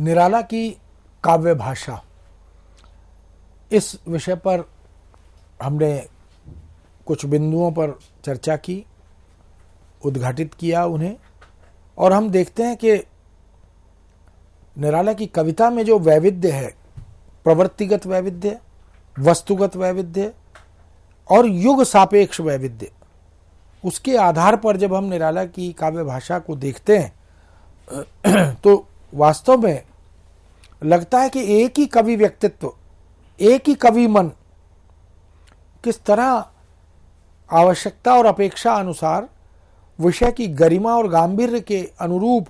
निराला की काव्य भाषा, इस विषय पर हमने कुछ बिंदुओं पर चर्चा की, उद्घाटित किया उन्हें, और हम देखते हैं कि निराला की कविता में जो वैविध्य है, प्रवृत्तिगत वैविध्य, वस्तुगत वैविध्य और युग सापेक्ष वैविध्य, उसके आधार पर जब हम निराला की काव्य भाषा को देखते हैं तो वास्तव में लगता है कि एक ही कवि व्यक्तित्व, एक ही कवि मन किस तरह आवश्यकता और अपेक्षा अनुसार विषय की गरिमा और गांभीर्य के अनुरूप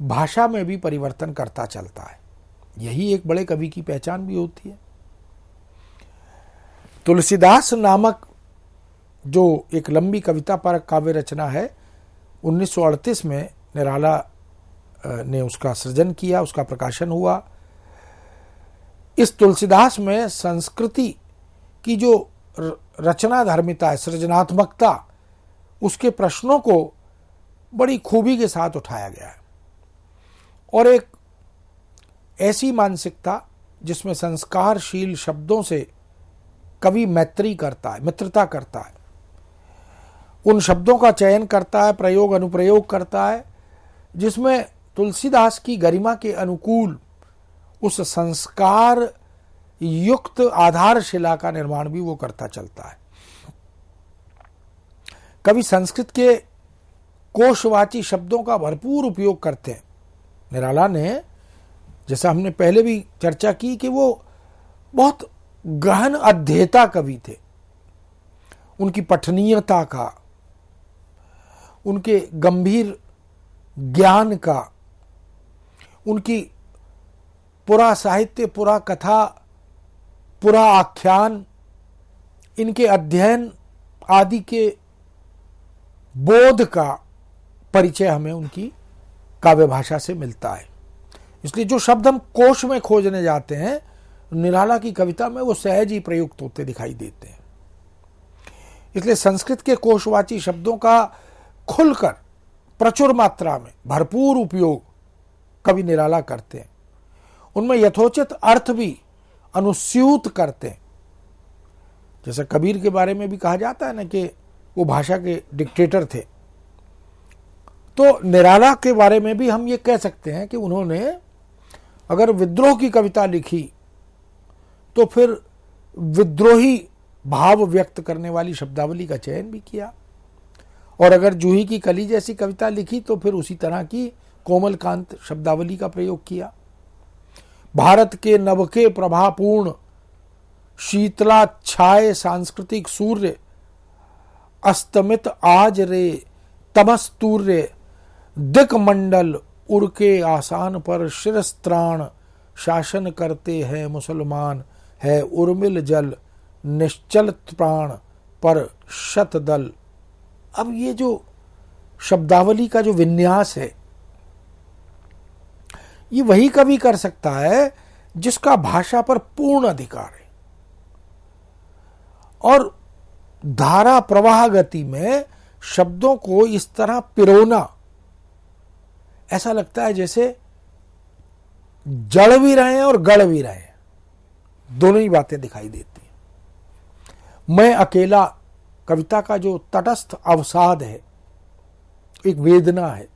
भाषा में भी परिवर्तन करता चलता है। यही एक बड़े कवि की पहचान भी होती है। तुलसीदास नामक जो एक लंबी कविता पर काव्य रचना है, 1938 में निराला ने उसका सृजन किया, उसका प्रकाशन हुआ। इस तुलसीदास में संस्कृति की जो रचना धर्मिता है, सृजनात्मकता, उसके प्रश्नों को बड़ी खूबी के साथ उठाया गया है, और एक ऐसी मानसिकता जिसमें संस्कारशील शब्दों से कवि मैत्री करता है, मित्रता करता है, उन शब्दों का चयन करता है, प्रयोग अनुप्रयोग करता है, जिसमें तुलसीदास की गरिमा के अनुकूल उस संस्कार युक्त आधारशिला का निर्माण भी वो करता चलता है। कवि संस्कृत के कोशवाची शब्दों का भरपूर उपयोग करते हैं। निराला ने, जैसा हमने पहले भी चर्चा की, कि वो बहुत गहन अध्येता कवि थे। उनकी पठनीयता का, उनके गंभीर ज्ञान का, उनकी पुरा साहित्य, पुरा कथा, पुरा आख्यान, इनके अध्ययन आदि के बोध का परिचय हमें उनकी काव्य भाषा से मिलता है। इसलिए जो शब्द हम कोश में खोजने जाते हैं, निराला की कविता में वो सहज ही प्रयुक्त होते दिखाई देते हैं। इसलिए संस्कृत के कोशवाची शब्दों का खुलकर प्रचुर मात्रा में भरपूर उपयोग कवि निराला करते हैं। उनमें यथोचित अर्थ भी अनुस्यूत करते हैं। जैसे कबीर के बारे में भी कहा जाता है ना कि वो भाषा के डिक्टेटर थे, तो निराला के बारे में भी हम ये कह सकते हैं कि उन्होंने अगर विद्रोह की कविता लिखी तो फिर विद्रोही भाव व्यक्त करने वाली शब्दावली का चयन भी किया, और अगर जूही की कली जैसी कविता लिखी तो फिर उसी तरह की कोमलकांत शब्दावली का प्रयोग किया। भारत के नवके प्रभापूर्ण शीतला छाए सांस्कृतिक सूर्य, अस्तमित आज रे तमस्तूर्य, दिक मंडल उड़के आसान पर शिरस्त्राण, शासन करते हैं मुसलमान, है उर्मिल जल निश्चल प्राण पर शतदल। अब ये जो शब्दावली का जो विन्यास है, ये वही कवि कर सकता है जिसका भाषा पर पूर्ण अधिकार है, और धारा प्रवाह गति में शब्दों को इस तरह पिरोना, ऐसा लगता है जैसे जड़ भी रहे हैं और गड़ भी रहे हैं, दोनों ही बातें दिखाई देती हैं। मैं अकेला कविता का जो तटस्थ अवसाद है, एक वेदना है,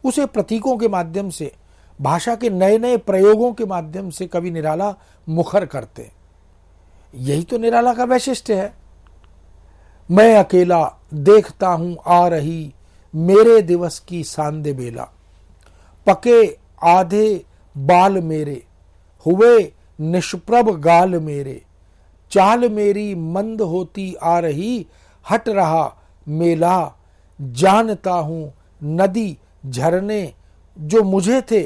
उसे प्रतीकों के माध्यम से, भाषा के नए नए प्रयोगों के माध्यम से कवि निराला मुखर करते हैं। यही तो निराला का वैशिष्ट्य है। मैं अकेला देखता हूं आ रही मेरे दिवस की सांदे बेला, पके आधे बाल मेरे हुए निष्प्रभ गाल मेरे, चाल मेरी मंद होती आ रही हट रहा मेला, जानता हूं नदी झरने जो मुझे थे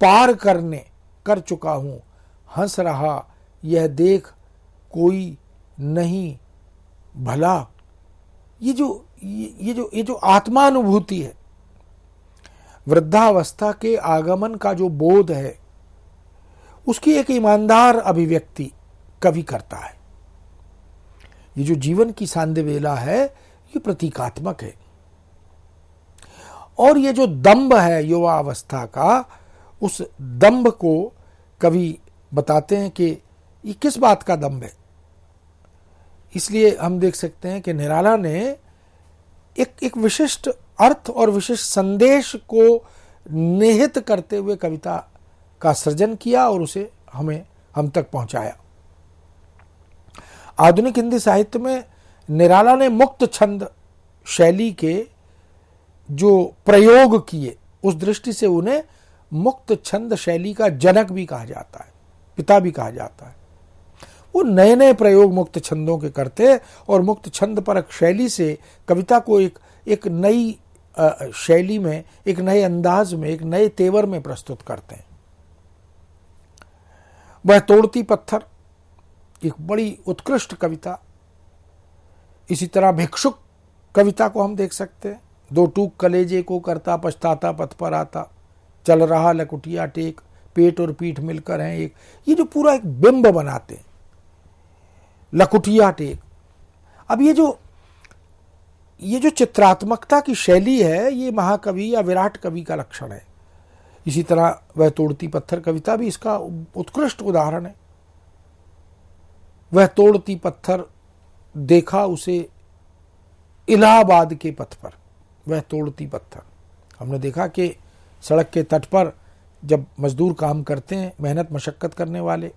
पार करने कर चुका हूं, हंस रहा यह देख कोई नहीं भला। ये जो आत्मानुभूति है, वृद्धावस्था के आगमन का जो बोध है, उसकी एक ईमानदार अभिव्यक्ति कवि करता है। ये जो जीवन की सांदवेला है, ये प्रतीकात्मक है, और ये जो दंभ है युवा अवस्था का, उस दंभ को कवि बताते हैं कि ये किस बात का दंभ है। इसलिए हम देख सकते हैं कि निराला ने एक विशिष्ट अर्थ और विशिष्ट संदेश को निहित करते हुए कविता का सृजन किया और उसे हम तक पहुंचाया। आधुनिक हिंदी साहित्य में निराला ने मुक्त छंद शैली के जो प्रयोग किए, उस दृष्टि से उन्हें मुक्त छंद शैली का जनक भी कहा जाता है, पिता भी कहा जाता है। वो नए नए प्रयोग मुक्त छंदों के करते और मुक्त छंद परक शैली से कविता को एक नई शैली में, एक नए अंदाज में, एक नए तेवर में प्रस्तुत करते हैं। वह तोड़ती पत्थर एक बड़ी उत्कृष्ट कविता। इसी तरह भिक्षुक कविता को हम देख सकते हैं। दो टूक कलेजे को करता पछताता पथ पर आता, चल रहा लकुटिया टेक, पेट और पीठ मिलकर हैं एक। ये जो पूरा एक बिंब बनाते हैं, लकुटिया टेक। अब ये जो चित्रात्मकता की शैली है, ये महाकवि या विराट कवि का लक्षण है। इसी तरह वह तोड़ती पत्थर कविता भी इसका उत्कृष्ट उदाहरण है। वह तोड़ती पत्थर देखा उसे इलाहाबाद के पथ पर। वह तोड़ती पत्थर, हमने देखा कि सड़क के तट पर जब मजदूर काम करते हैं, मेहनत मशक्कत करने वाले,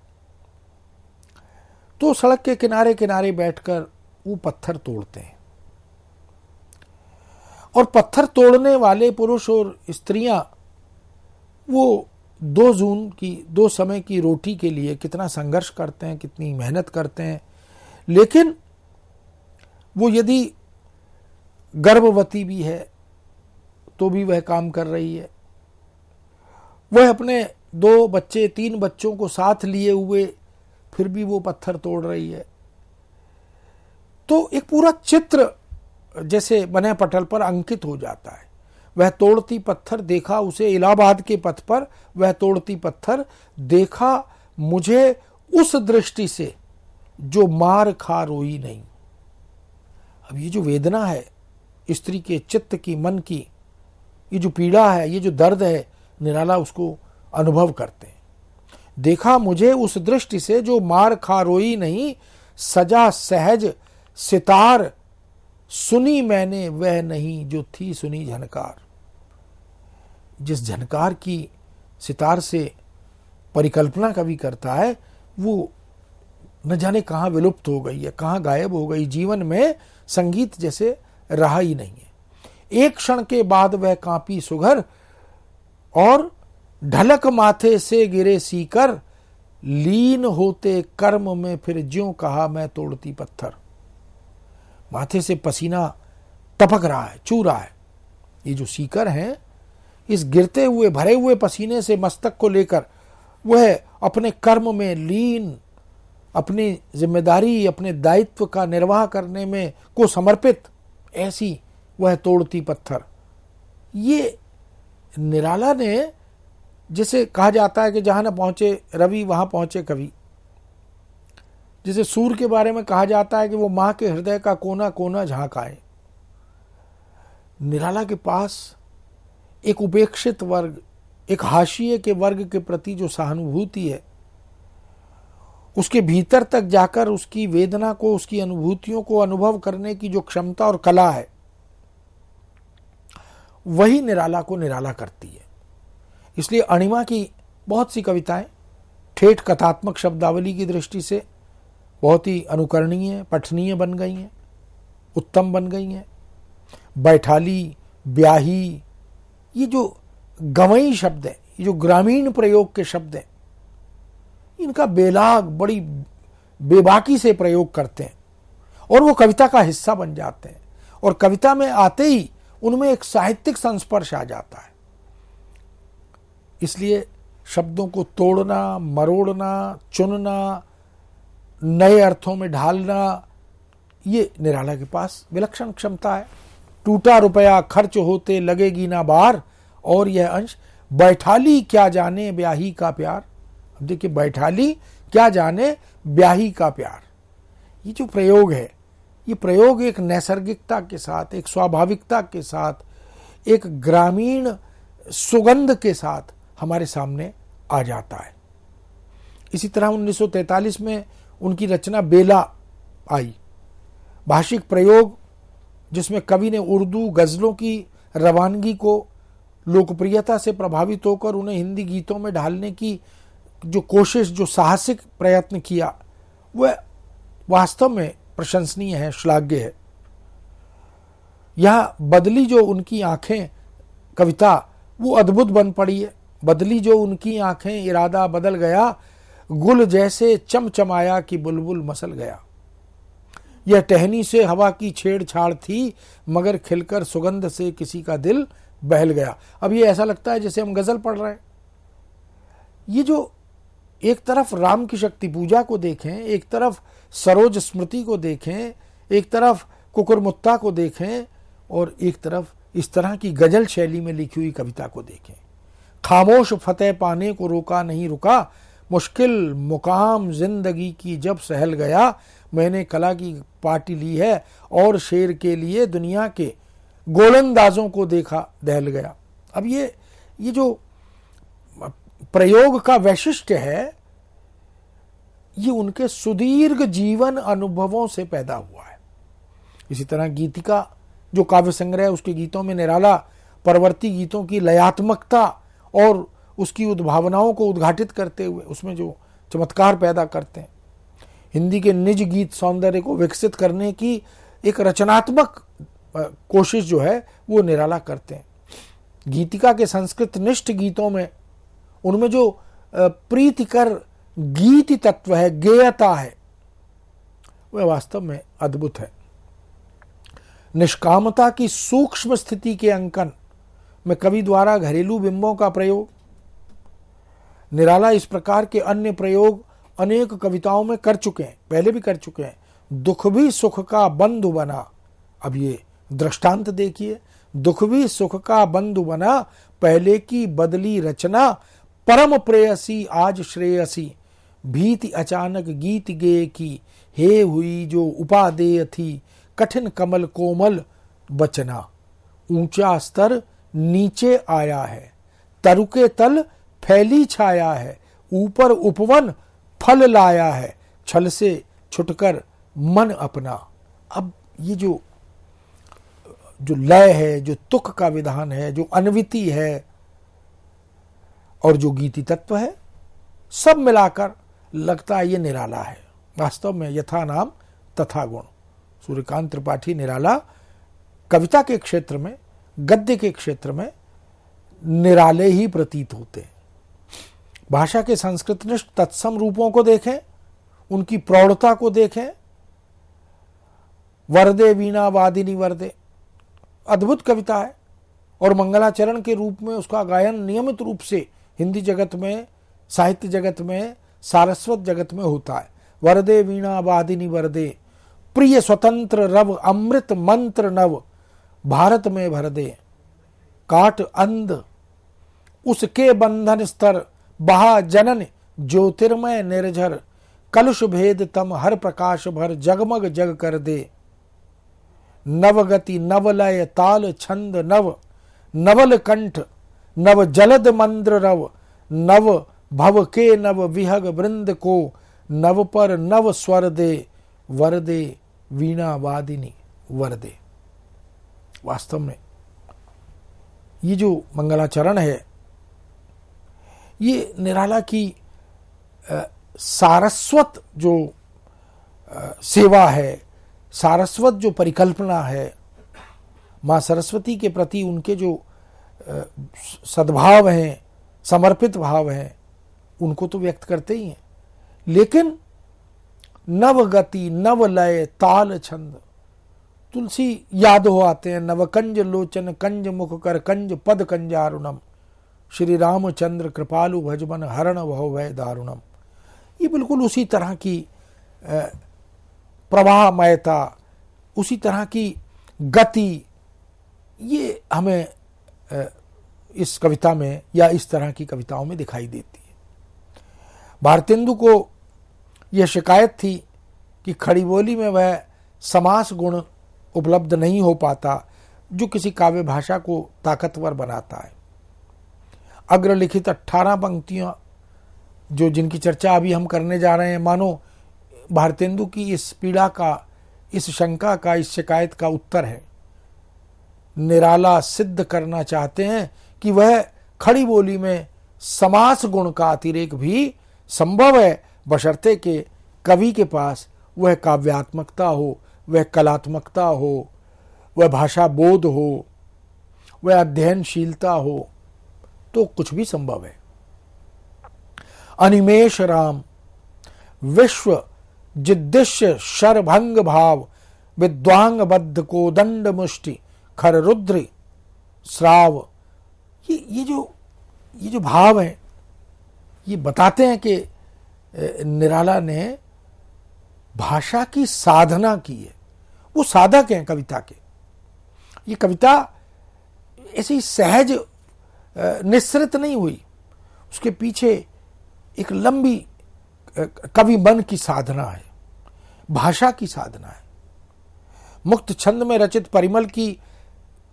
तो सड़क के किनारे किनारे बैठकर वो पत्थर तोड़ते हैं। और पत्थर तोड़ने वाले पुरुष और स्त्रियां वो 2 जून की 2 समय की रोटी के लिए कितना संघर्ष करते हैं, कितनी मेहनत करते हैं। लेकिन वो यदि गर्भवती भी है तो भी वह काम कर रही है। वह अपने 2 बच्चे 3 बच्चों को साथ लिए हुए फिर भी वो पत्थर तोड़ रही है। तो एक पूरा चित्र जैसे बने पटल पर अंकित हो जाता है। वह तोड़ती पत्थर देखा उसे इलाहाबाद के पथ पर, वह तोड़ती पत्थर देखा मुझे उस दृष्टि से जो मार खा रोई नहीं। अब ये जो वेदना है स्त्री के चित्त की, मन की, ये जो पीड़ा है, ये जो दर्द है, निराला उसको अनुभव करते हैं। देखा मुझे उस दृष्टि से जो मार खा रोई नहीं, सजा सहज सितार, सुनी मैंने वह नहीं जो थी सुनी झनकार। जिस झनकार की सितार से परिकल्पना कवि करता है, वो न जाने कहाँ विलुप्त हो गई है, कहाँ गायब हो गई। जीवन में संगीत जैसे रहा ही नहीं है। एक क्षण के बाद वह कांपी सुघर और ढलक माथे से गिरे सीकर, लीन होते कर्म में फिर ज्यों कहा मैं तोड़ती पत्थर। माथे से पसीना टपक रहा है, चू रहा है। ये जो सीकर हैं, इस गिरते हुए भरे हुए पसीने से मस्तक को लेकर वह अपने कर्म में लीन, अपनी जिम्मेदारी, अपने दायित्व का निर्वाह करने में को समर्पित, ऐसी वह तोड़ती पत्थर। ये निराला ने, जिसे कहा जाता है कि जहां न पहुंचे रवि वहां पहुंचे कवि, जिसे सूर्य के बारे में कहा जाता है कि वो मां के हृदय का कोना कोना झांक आए। निराला के पास एक उपेक्षित वर्ग, एक हाशिए के वर्ग के प्रति जो सहानुभूति है, उसके भीतर तक जाकर उसकी वेदना को, उसकी अनुभूतियों को अनुभव करने की जो क्षमता और कला है, वही निराला को निराला करती है। इसलिए अणिमा की बहुत सी कविताएं ठेठ कथात्मक शब्दावली की दृष्टि से बहुत ही अनुकरणीय, पठनीय बन गई हैं, उत्तम बन गई हैं। बैठाली, ब्याही, ये जो गवई शब्द है, ये जो ग्रामीण प्रयोग के शब्द हैं, इनका बेलाग बड़ी बेबाकी से प्रयोग करते हैं और वो कविता का हिस्सा बन जाते हैं। और कविता में आते ही उनमें एक साहित्यिक संस्पर्श आ जाता है। इसलिए शब्दों को तोड़ना, मरोड़ना, चुनना, नए अर्थों में ढालना, ये निराला के पास विलक्षण क्षमता है। टूटा रुपया खर्च होते लगेगी ना बार, और यह अंश बैठाली क्या जाने ब्याही का प्यार। अब देखिए, बैठाली क्या जाने ब्याही का प्यार, ये जो प्रयोग है, ये प्रयोग एक नैसर्गिकता के साथ, एक स्वाभाविकता के साथ, एक ग्रामीण सुगंध के साथ हमारे सामने आ जाता है। इसी तरह 1943 में उनकी रचना बेला आई, भाषिक प्रयोग जिसमें कवि ने उर्दू गजलों की रवानगी को लोकप्रियता से प्रभावित होकर उन्हें हिंदी गीतों में ढालने की जो कोशिश, जो साहसिक प्रयत्न किया, वह वास्तव में प्रशंसनीय है, श्लाघ्य है। यह बदली जो उनकी आंखें कविता वो अद्भुत बन पड़ी है। बदली जो उनकी आंखें इरादा बदल गया, गुल जैसे चमचमाया कि बुलबुल मसल गया। यह टहनी से हवा की छेड़छाड़ थी, मगर खिलकर सुगंध से किसी का दिल बहल गया। अब ये ऐसा लगता है जैसे हम गजल पढ़ रहे हैं। ये जो एक तरफ राम की शक्ति पूजा को देखें, एक तरफ सरोज स्मृति को देखें, एक तरफ कुकुरमुत्ता को देखें, और एक तरफ इस तरह की गजल शैली में लिखी हुई कविता को देखें। खामोश फतेह पाने को रोका नहीं रुका, मुश्किल मुकाम जिंदगी की जब सहल गया। मैंने कला की पार्टी ली है और शेर के लिए दुनिया के गोलंदाजों को देखा दहल गया। अब ये जो प्रयोग का वैशिष्ट्य है, ये उनके सुदीर्घ जीवन अनुभवों से पैदा हुआ है। इसी तरह गीतिका जो काव्य संग्रह है, उसके गीतों में निराला परवर्ती गीतों की लयात्मकता और उसकी उद्भावनाओं को उद्घाटित करते हुए उसमें जो चमत्कार पैदा करते हैं, हिंदी के निज गीत सौंदर्य को विकसित करने की एक रचनात्मक कोशिश जो है वो निराला करते हैं। गीतिका के संस्कृत निष्ठ गीतों में उनमें जो प्रीतिकर गीति तत्व है, गेयता है, वह वास्तव में अद्भुत है। निष्कामता की सूक्ष्म स्थिति के अंकन में कवि द्वारा घरेलू बिंबों का प्रयोग, निराला इस प्रकार के अन्य प्रयोग अनेक कविताओं में कर चुके हैं, पहले भी कर चुके हैं। दुख भी सुख का बंधु बना, अब ये दृष्टांत देखिए, दुख भी सुख का बंधु बना, पहले की बदली रचना, परम प्रेयसी आज श्रेयसी, भीति अचानक गीत गे की, हे हुई जो उपादेय थी, कठिन कमल कोमल बचना। ऊंचा स्तर नीचे आया है, तरुके तल फैली छाया है, ऊपर उपवन फल लाया है, छल से छुटकर मन अपना। अब ये जो लय है, जो तुक का विधान है, जो अन्विति है और जो गीति तत्व है, सब मिलाकर लगता है ये निराला है। वास्तव में यथा नाम तथा गुण। सूर्यकांत त्रिपाठी निराला कविता के क्षेत्र में, गद्य के क्षेत्र में निराले ही प्रतीत होते हैं। भाषा के संस्कृतनिष्ठ तत्सम रूपों को देखें, उनकी प्रौढ़ता को देखें। वरदे वीणा वादिनी वरदे अद्भुत कविता है, और मंगलाचरण के रूप में उसका गायन नियमित रूप से हिंदी जगत में, साहित्य जगत में, सारस्वत जगत में होता है। वरदे वीणा वादिनी वरदे, प्रिय स्वतंत्र रव, अमृत मंत्र नव, भारत में भर दे। काट अंध उसके बंधन स्तर, बहा जनन ज्योतिर्मय निर्झर, कलुष भेद तम हर प्रकाश भर, जगमग जग कर दे। नवगति नवलय ताल छंद नव, नवल कंठ नव जलद मंद्र रव, नव भव के नव विहग वृंद को, नव पर नव स्वर दे, वरदे वीणा वादिनी वरदे। वास्तव में ये जो मंगलाचरण है, ये निराला की सारस्वत जो सेवा है, सारस्वत जो परिकल्पना है, माँ सरस्वती के प्रति उनके जो सद्भाव हैं, समर्पित भाव हैं, उनको तो व्यक्त करते ही हैं। लेकिन नवगति नवलय ताल छंद, तुलसी याद हो आते हैं। नवकंज लोचन कंज मुख कर कंज पद कंजारुणम, श्री रामचंद्र कृपालु भजबन हरण भव भय दारुणम। ये बिल्कुल उसी तरह की प्रवाहमयता, उसी तरह की गति, ये हमें इस कविता में या इस तरह की कविताओं में दिखाई देती है। भारतेंदु को यह शिकायत थी कि खड़ी बोली में वह समास गुण उपलब्ध नहीं हो पाता जो किसी काव्य भाषा को ताकतवर बनाता है। अग्रलिखित 18 पंक्तियां जो जिनकी चर्चा अभी हम करने जा रहे हैं, मानो भारतेंदु की इस पीड़ा का, इस शंका का, इस शिकायत का उत्तर है। निराला सिद्ध करना चाहते हैं कि वह खड़ी बोली में समास गुण का अतिरेक भी संभव है, बशर्ते के कवि के पास वह काव्यात्मकता हो, वह कलात्मकता हो, वह भाषा बोध हो, वह अध्ययनशीलता हो, तो कुछ भी संभव है। अनिमेष राम विश्व जिद्दिश्य शरभंग भाव विद्वांग बद्ध को दंड मुष्टि खर रुद्र श्राव, ये जो भाव है ये बताते हैं कि निराला ने भाषा की साधना की है। वो साधक हैं कविता के। ये कविता ऐसी सहज निस्सृत नहीं हुई, उसके पीछे एक लंबी कवि मन की साधना है, भाषा की साधना है। मुक्त छंद में रचित परिमल की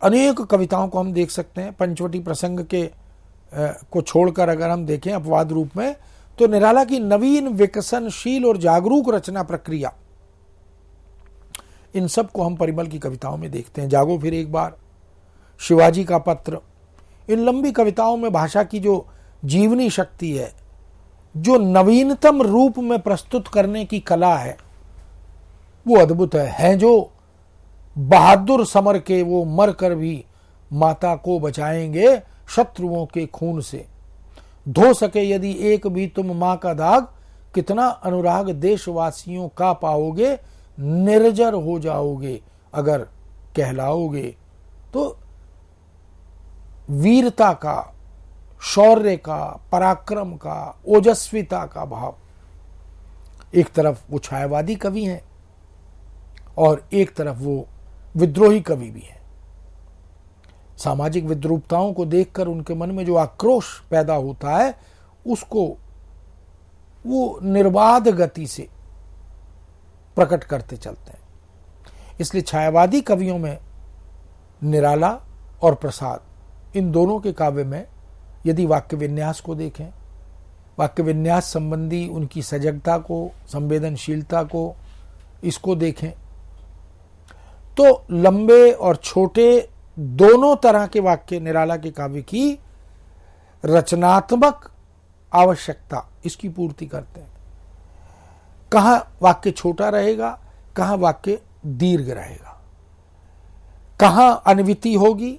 अनेक कविताओं को हम देख सकते हैं। पंचवटी प्रसंग के को छोड़कर अगर हम देखें अपवाद रूप में, तो निराला की नवीन विकसनशील और जागरूक रचना प्रक्रिया, इन सब को हम परिमल की कविताओं में देखते हैं। जागो फिर एक बार, शिवाजी का पत्र, इन लंबी कविताओं में भाषा की जो जीवनी शक्ति है, जो नवीनतम रूप में प्रस्तुत करने की कला है, वो अद्भुत है। जो बहादुर समर के वो मर कर भी माता को बचाएंगे शत्रुओं के खून से, धो सके यदि एक भी तुम मां का दाग, कितना अनुराग देशवासियों का पाओगे, निर्जर हो जाओगे अगर कहलाओगे। तो वीरता का, शौर्य का, पराक्रम का, ओजस्विता का भाव, एक तरफ वो छायावादी कवि हैं और एक तरफ वो विद्रोही कवि भी हैं। सामाजिक विद्रूपताओं को देखकर उनके मन में जो आक्रोश पैदा होता है, उसको वो निर्बाध गति से प्रकट करते चलते हैं। इसलिए छायावादी कवियों में निराला और प्रसाद, इन दोनों के काव्य में यदि वाक्य विन्यास को देखें, वाक्य विन्यास संबंधी उनकी सजगता को, संवेदनशीलता को, इसको देखें, तो लंबे और छोटे दोनों तरह के वाक्य निराला के काव्य की रचनात्मक आवश्यकता इसकी पूर्ति करते हैं। कहां वाक्य छोटा रहेगा, कहां वाक्य दीर्घ रहेगा, कहां अन्विति होगी,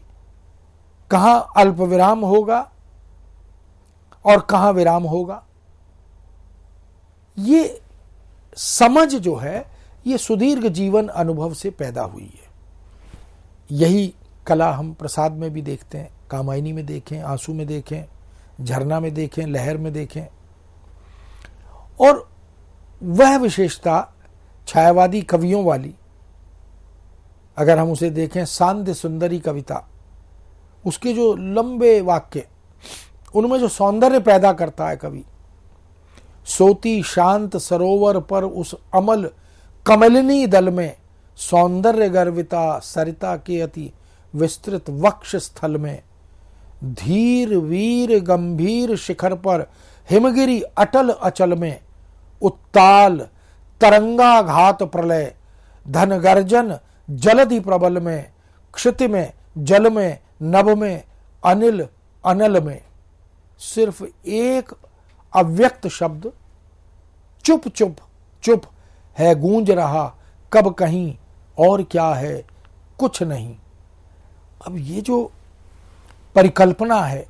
कहां अल्प विराम होगा और कहां विराम होगा। ये समझ जो है ये सुदीर्घ जीवन अनुभव से पैदा हुई है। यही कला हम प्रसाद में भी देखते हैं, कामायनी में देखें, आंसू में देखें, झरना में देखें, लहर में देखें। और वह विशेषता छायावादी कवियों वाली, अगर हम उसे देखें, सांध्य सुंदरी कविता, उसके जो लंबे वाक्य, उनमें जो सौंदर्य पैदा करता है कवि, सोती शांत सरोवर पर उस अमल कमलिनी दल में, सौंदर्य गर्विता सरिता के अति विस्तृत वक्ष स्थल में, धीर वीर गंभीर शिखर पर हिमगिरी अटल अचल में, उत्ताल तरंगाघात प्रलय धन गर्जन जलधि प्रबल में, क्षिति में जल में नभ में अनिल अनल में। सिर्फ एक अव्यक्त शब्द चुप चुप चुप है गूंज रहा, कब कहीं और क्या है कुछ नहीं। अब ये जो परिकल्पना है,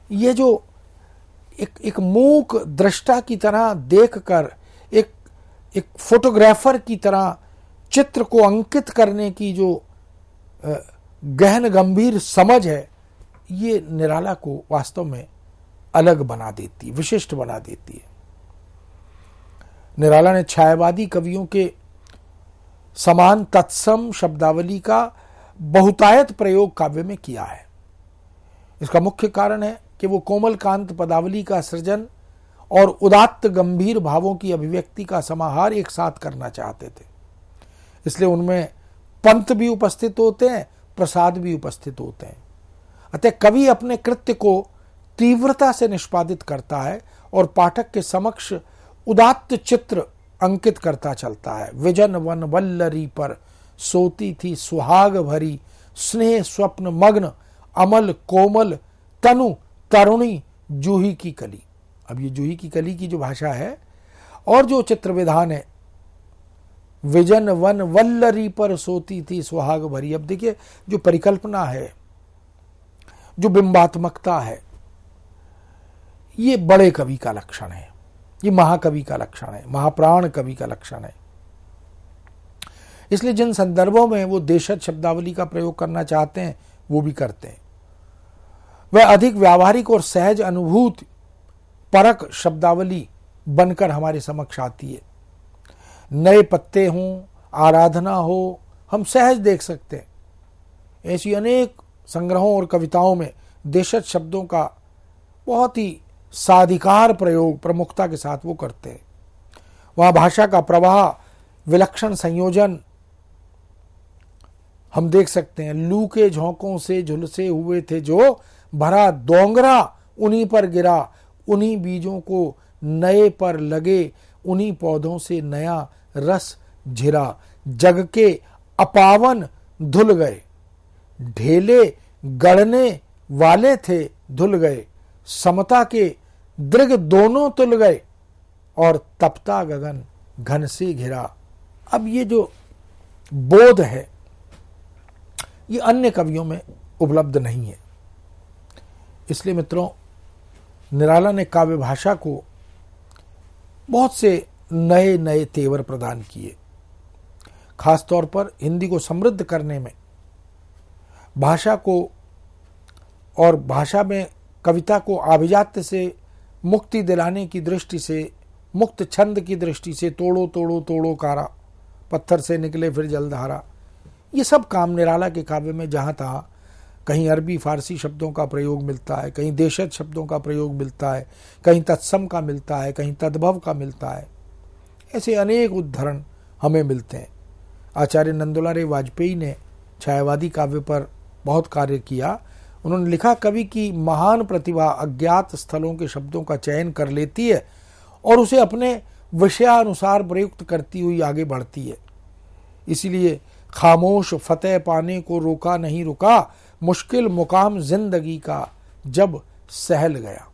ये जो एक मूक दृष्टा की तरह देखकर, एक फोटोग्राफर की तरह चित्र को अंकित करने की जो गहन गंभीर समझ है, ये निराला को वास्तव में अलग बना देती, विशिष्ट बना देती है। निराला ने छायावादी कवियों के समान तत्सम शब्दावली का बहुतायत प्रयोग काव्य में किया है। इसका मुख्य कारण है कि वो कोमल कांत पदावली का सृजन और उदात्त गंभीर भावों की अभिव्यक्ति का समाहार एक साथ करना चाहते थे। इसलिए उनमें पंत भी उपस्थित होते हैं, प्रसाद भी उपस्थित होते हैं। अतः कवि अपने कृत्य को तीव्रता से निष्पादित करता है और पाठक के समक्ष उदात्त चित्र अंकित करता चलता है। विजन वन वल्लरी पर सोती थी सुहाग भरी, स्नेह स्वप्न मग्न अमल कोमल तनु तरुणी जूही की कली। अब ये जूही की कली की जो भाषा है और जो चित्र विधान है, विजन वन वल्लरी पर सोती थी सुहाग भरी। अब देखिए जो परिकल्पना है, जो बिंबात्मकता है, ये बड़े कवि का लक्षण है, ये महाकवि का लक्षण है, महाप्राण कवि का लक्षण है। इसलिए जिन संदर्भों में वो देशज शब्दावली का प्रयोग करना चाहते हैं वो भी करते हैं। वह अधिक व्यावहारिक और सहज अनुभूति परक शब्दावली बनकर हमारे समक्ष आती है। नए पत्ते हों, आराधना हो, हम सहज देख सकते हैं। ऐसी अनेक संग्रहों और कविताओं में देशज शब्दों का बहुत ही साधिकार प्रयोग प्रमुखता के साथ वो करते हैं। वहां भाषा का प्रवाह, विलक्षण संयोजन हम देख सकते हैं। लू के झोंकों से झुलसे हुए थे जो, भरा दोंगरा उन्हीं पर गिरा, उन्हीं बीजों को नए पर लगे, उन्हीं पौधों से नया रस झिरा। जग के अपावन धुल गए, ढेले गढ़ने वाले थे धुल गए, समता के दृग दोनों तुल गए, और तपता गगन घन से घिरा। अब ये जो बोध है ये अन्य कवियों में उपलब्ध नहीं है। इसलिए मित्रों, निराला ने काव्य भाषा को बहुत से नए नए तेवर प्रदान किए। खासतौर पर हिंदी को समृद्ध करने में, भाषा को और भाषा में कविता को आभिजात्य से मुक्ति दिलाने की दृष्टि से, मुक्त छंद की दृष्टि से, तोड़ो तोड़ो तोड़ो कारा, पत्थर से निकले फिर जलधारा, ये सब काम निराला के काव्य में जहाँ तहाँ कहीं अरबी फारसी शब्दों का प्रयोग मिलता है, कहीं देशज शब्दों का प्रयोग मिलता है, कहीं तत्सम का मिलता है, कहीं तद्भव का मिलता है। ऐसे अनेक उदाहरण हमें मिलते हैं। आचार्य नंदुलारे वाजपेयी ने छायावादी काव्य पर बहुत कार्य किया। उन्होंने लिखा, कवि की महान प्रतिभा अज्ञात स्थलों के शब्दों का चयन कर लेती है और उसे अपने विषयानुसार प्रयुक्त करती हुई आगे बढ़ती है। इसीलिए खामोश फतेह पाने को रोका नहीं रुका, मुश्किल मुकाम जिंदगी का जब सहल गया।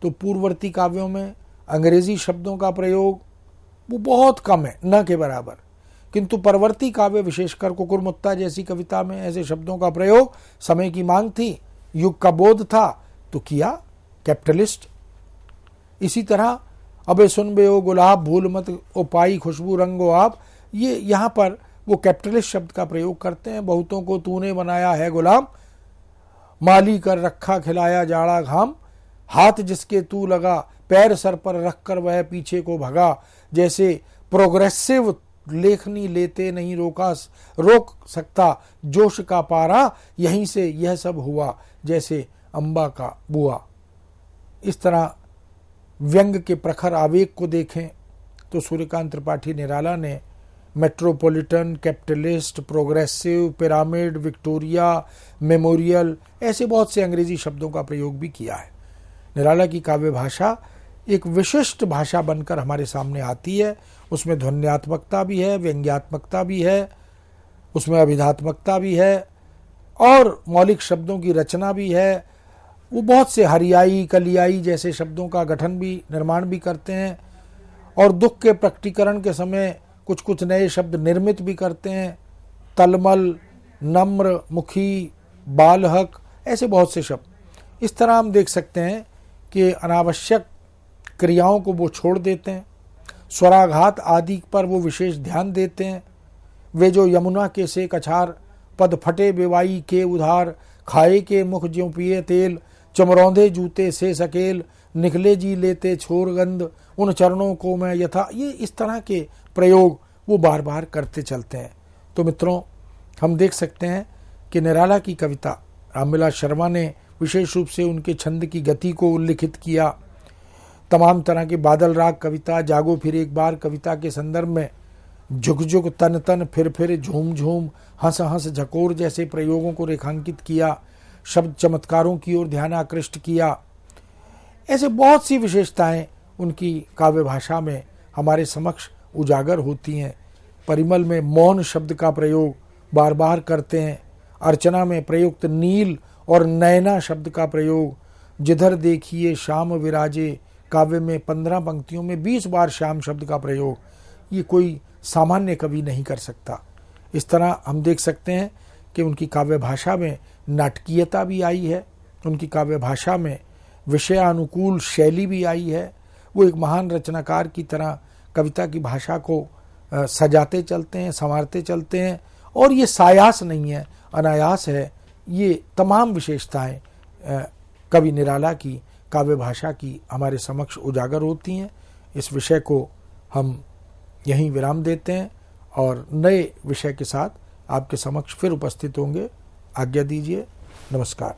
तो पूर्ववर्ती काव्यों में अंग्रेजी शब्दों का प्रयोग वो बहुत कम है, न के बराबर, किंतु परवर्ती काव्य विशेषकर कुकुरमुत्ता जैसी कविता में ऐसे शब्दों का प्रयोग समय की मांग थी, युग का बोध था तो किया कैपिटलिस्ट। इसी तरह अबे सुन बे ओ गुलाब भूल मत ओ पाई खुशबू रंगो आप, ये यहाँ पर वो कैपिटलिस्ट शब्द का प्रयोग करते हैं। बहुतों को तूने बनाया है गुलाम, माली कर रखा खिलाया जाड़ा घाम, हाथ जिसके तू लगा पैर सर पर रखकर वह पीछे को भगा। जैसे प्रोग्रेसिव लेखनी लेते नहीं रोक सकता जोश का पारा, यहीं से यह सब हुआ जैसे अम्बा का बुआ। इस तरह व्यंग के प्रखर आवेग को देखें तो सूर्यकांत त्रिपाठी निराला ने metropolitan, capitalist, progressive, pyramid, Victoria, memorial, ऐसे बहुत से अंग्रेजी शब्दों का प्रयोग भी किया है। निराला की काव्य भाषा एक विशिष्ट भाषा बनकर हमारे सामने आती है। उसमें ध्वन्यात्मकता भी है, व्यंग्यात्मकता भी है, उसमें अभिधात्मकता भी है और मौलिक शब्दों की रचना भी है। वो बहुत से हरियाई, कलियाई जैसे शब्दों का गठन भी, निर्माण भी करते हैं और दुख के प्रकटीकरण के समय कुछ कुछ नए शब्द निर्मित भी करते हैं। तलमल, नम्र, मुखी, बालहक, ऐसे बहुत से शब्द। इस तरह हम देख सकते हैं कि अनावश्यक क्रियाओं को वो छोड़ देते हैं, स्वराघात आदि पर वो विशेष ध्यान देते हैं। वे जो यमुना के से कछार, पद फटे बेवाई के उधार, खाए के मुख ज्यों पिए तेल, चमरौंधे जूते से सकेल, निकले जी लेते छोर गंध, उन चरणों को मैं यथा, ये इस तरह के प्रयोग वो बार बार करते चलते हैं। तो मित्रों, हम देख सकते हैं कि निराला की कविता, रामविलास शर्मा ने विशेष रूप से उनके छंद की गति को उल्लिखित किया। तमाम तरह की बादल राग कविता, जागो फिर एक बार कविता के संदर्भ में झुक झुक, तन तन, फिर झूम झूम, हंस हंस, झकोर जैसे प्रयोगों को रेखांकित किया। शब्द चमत्कारों की ओर ध्यान आकृष्ट किया। ऐसे बहुत सी विशेषताएं उनकी काव्य भाषा में हमारे समक्ष उजागर होती हैं। परिमल में मौन शब्द का प्रयोग बार बार करते हैं। अर्चना में प्रयुक्त नील और नयना शब्द का प्रयोग, जिधर देखिए श्याम विराजे काव्य में 15 पंक्तियों में 20 बार श्याम शब्द का प्रयोग, ये कोई सामान्य कवि नहीं कर सकता। इस तरह हम देख सकते हैं कि उनकी काव्य भाषा में नाटकीयता भी आई है, उनकी काव्य भाषा में विषयानुकूल शैली भी आई है। वो एक महान रचनाकार की तरह कविता की भाषा को सजाते चलते हैं, संवारते चलते हैं, और ये सायास नहीं है, अनायास है। ये तमाम विशेषताएं कवि निराला की काव्य भाषा की हमारे समक्ष उजागर होती हैं। इस विषय को हम यहीं विराम देते हैं और नए विषय के साथ आपके समक्ष फिर उपस्थित होंगे। आज्ञा दीजिए। नमस्कार।